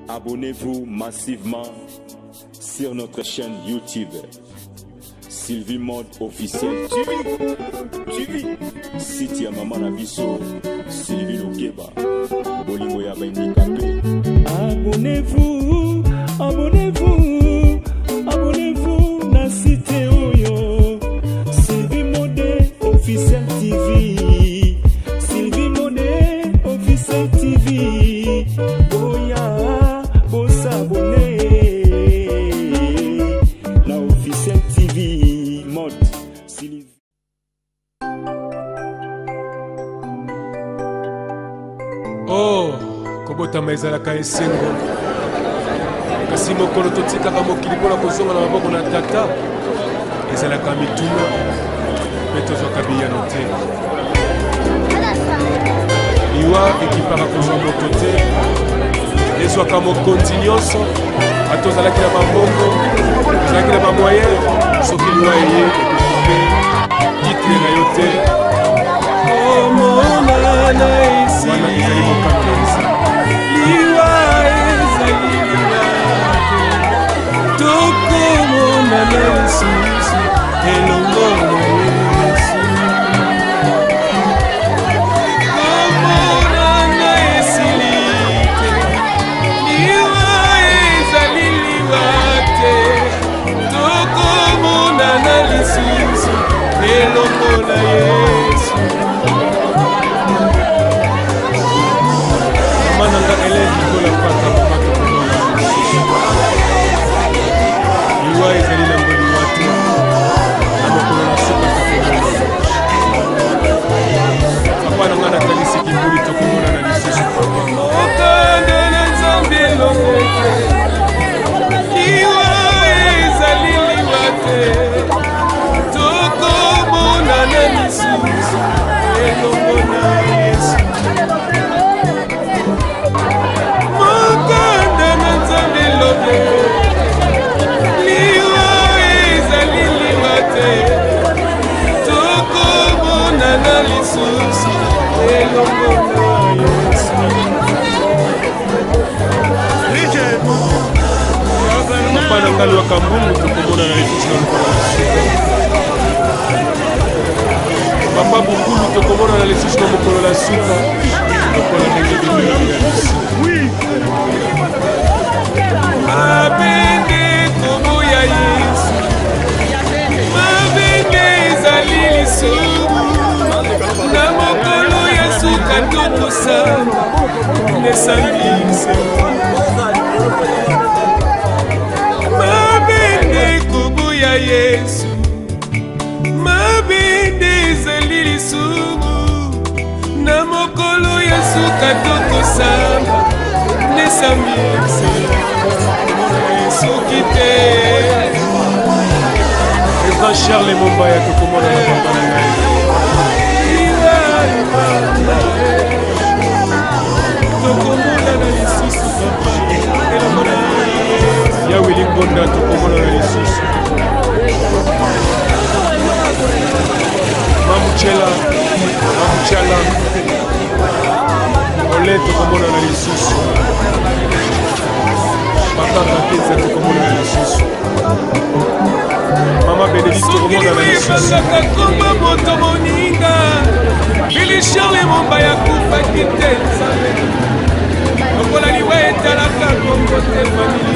Abonnez-vous massivement sur notre chaîne YouTube. Sylvie Mode officiel TV. Siti ya mama na biso Sylvie Lokeba. Bolingo ya handicapé. Abonnez-vous, abonnez-vous, abonnez-vous na site oyo. Sylvie Mode officiel TV. Sylvie Mode officiel TV. Boya, boss abonné na officiel TV Mode Sylvie. Oh, kobotama ezalaka esengo kasi mokolo totikaka mokili mpona kozonga na maboko na tata ezalaka mituna mpe tozwaka biyano te liwa ekipaka kozwa moto te ezwaka mokonzi nyonso ata ozalaki na bambongo ozalaki na bamoyen soki liwa eye ekokupe titre na yo te omonana esi wana ezali mokakenza liwa ezali liwa te tokomonana lisusu elongo na yesu komonana esili te liwa ezali liwa te tokomonana lisusu elongo na yesu mananga eleki kola pata pato liwa ezali na ngoliwa te na mokolo na soka papa nanga natalisi kibuli tokomona na lisusu okande na nzambe elongo te liwa ezali liwa te tokomona na lisusu elongo na yesu mokanda na nzambe elongo liwa ezali liwa te tokomona na lisusu elongo na yesu papa na ngai lwaka mbungu tokomona na lisusu na lokolo papa bungulu tokomona na lisusu na mokolo na suka lokola ndenge bimeli ya biso mabende kobo ya yesu mabende ezali lisumu na mokolo ya suka tokosamba nesambise mabende kobo ya yesu mabende ezali lisumu na mokolo ya suka tokosamba nesambise soki te Evra Charles Mombaya tokomona na papa na ngai tokomona na lisusu papa elomona ya Willy Bonda tokomona na lisusu Mamuchela ole tokomona na lisusu papa Makenza tokomona na lisusu mama Benedict tokomona na lisusu komba moto moninga Billy Charles Mombaya kupaki te nzambe lokola liwa etalaka kongo te famili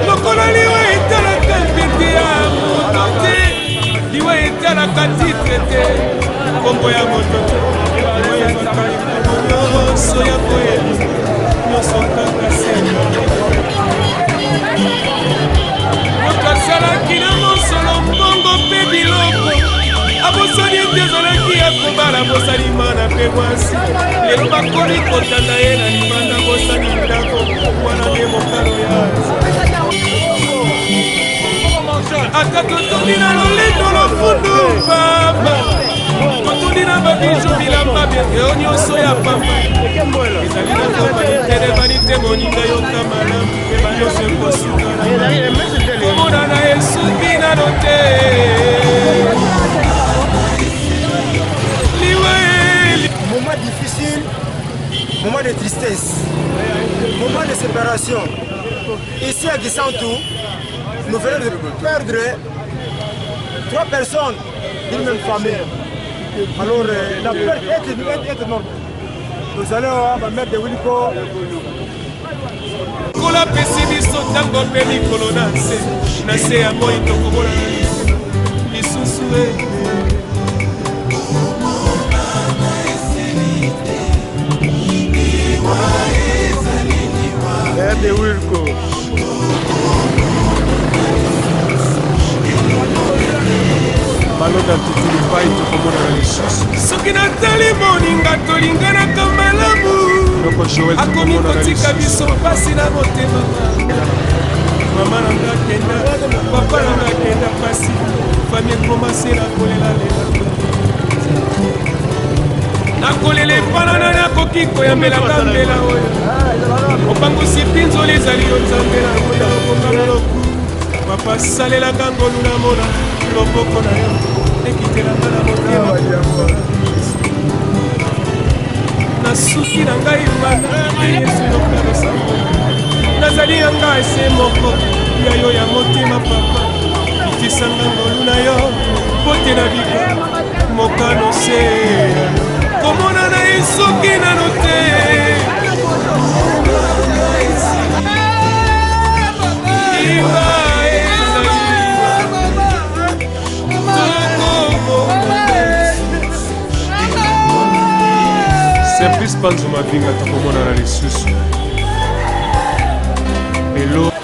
lokola liwa etalaka pete ya moto te liwa etalaka titre te kombo ya moto te nyonso ya koyeba nyonso kaka sema moto asalaki na mosolo mbongo mpe biloko abosani ete azalaki ya kobala bosalima na mpe mwasi lelo bakomi kotanda ye na libanda bosani ndako wana nde mokalo ya ata totondi na lolendo lofundu papa totondi na babijo bilamba bienveo nyonso ya papa ezali na tomanite de vanite moninga yoka malamu mpe banyonso ekosukana komona na esuki nano te liwe séparation. Ici à Gisantou, nous venons de perdre 3 personnes d'une même famille. Alors la perte est énorme. Nous allons à ma mère de Wiliko. Kola pesi biso ntango mpe mikolo na se ya moi tokomona lisusu de Wiliko. malota tutuli pai tokomona na lisusu soki natali moninga tolinganaka malamu akomi kotika biso mpasi na motema mama nanga akenda papa nanga akenda mpasi fami ekomasela kolela lela nakolela epanana nakoki koyambelaka mbela oyo opangosi mpinzoli ezali yo nzambe na oyo okokanga loku papa salelaka ngolu na mona loboko na yo ekitelanga na motema nasuki na ngai bana yesu yokabesango nazali ya ngai ese moko ya yo ya motema papa itisanga ngolu na yo pote na biko mokano se komona na ye soki nano te Simplice Panzo Mavinga tokomona na lisusu elo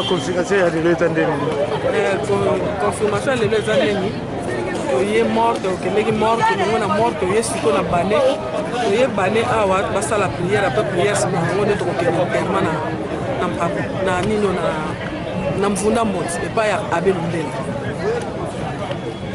confirmation ya lelo eza ndeni confirmation ya lelo eza ndeni toye morte okendeki morte longo na morte oye siko na bane toye bane awa basala priere apres priere nsima yango nde tokokende enterrement na nino na mvunda mboti epai ya abe lundela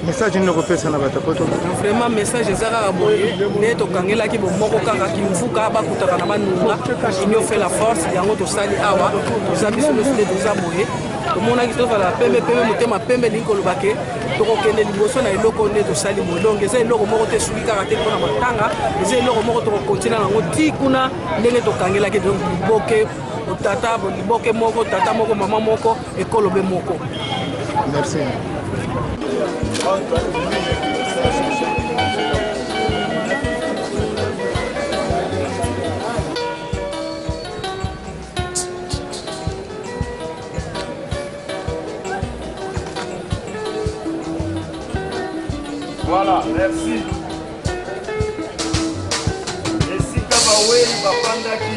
message nini okopesa na bato po vraiment message eza kaka boye nde tokangelaki bomoko kaka kimfuka bakutaka na banunga union fait la force yango tosali awa toza biso nyonso nde toza boye tomonaki tozala pembe motema pembe lingi koloba ke tokokende liboso na eloko nde tosali boye donc eza eloko moko te esuki kaka te mpona matanga eza eloko moko tokokontina nango ti kuna ndenge tokangelaki donc liboke tata liboke moko tata moko mama moko ekolobe moko. Merci. Voilà, merci. Esika baweli bapandaki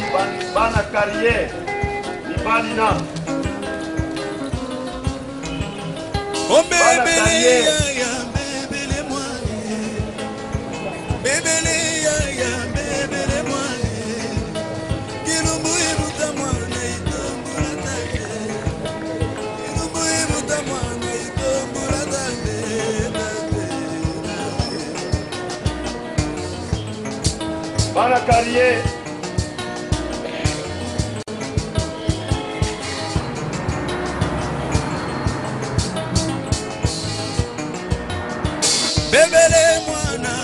bana carrière libalina. Oh bébé, bana carrière. bébélé mwana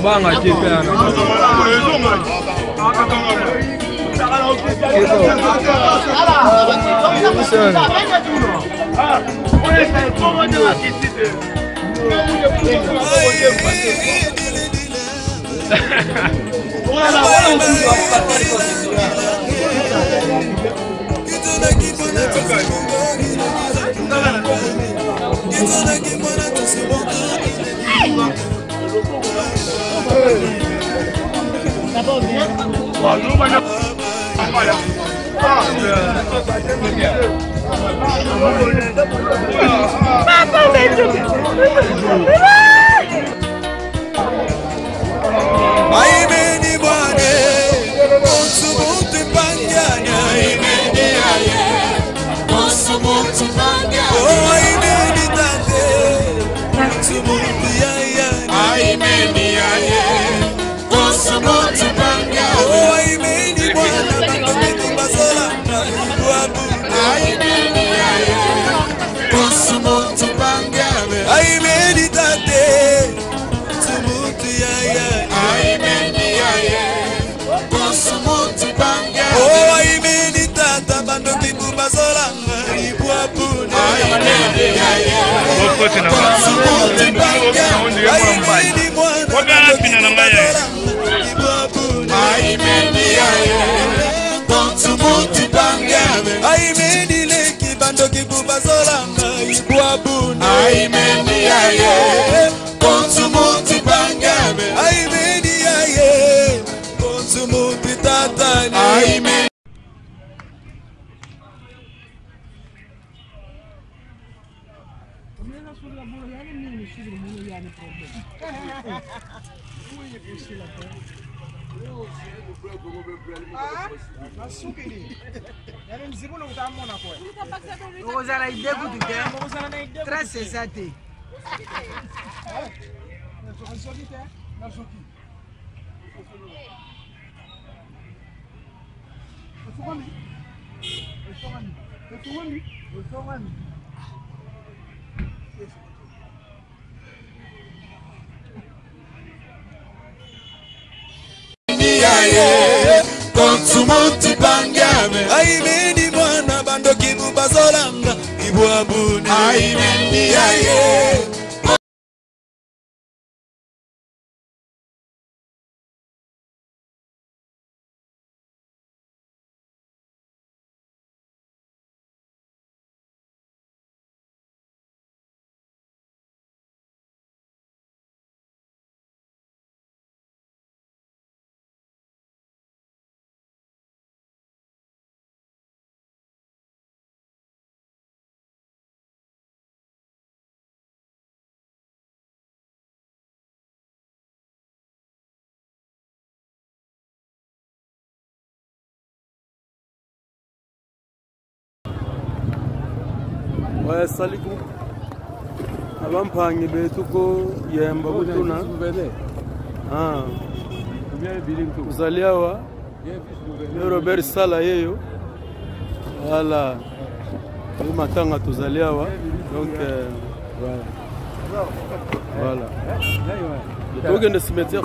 Banga kipana. Aimeni mwana bando kibu bazolanga ibu abune. Ouais, salut. Abampangi betu ko yemba kutuna. Kuzaliwa Robert Sala yeyo. Voilà. Ni matanga tuzaliwa. Donc voilà. Donc on est cimetière.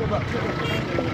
pas.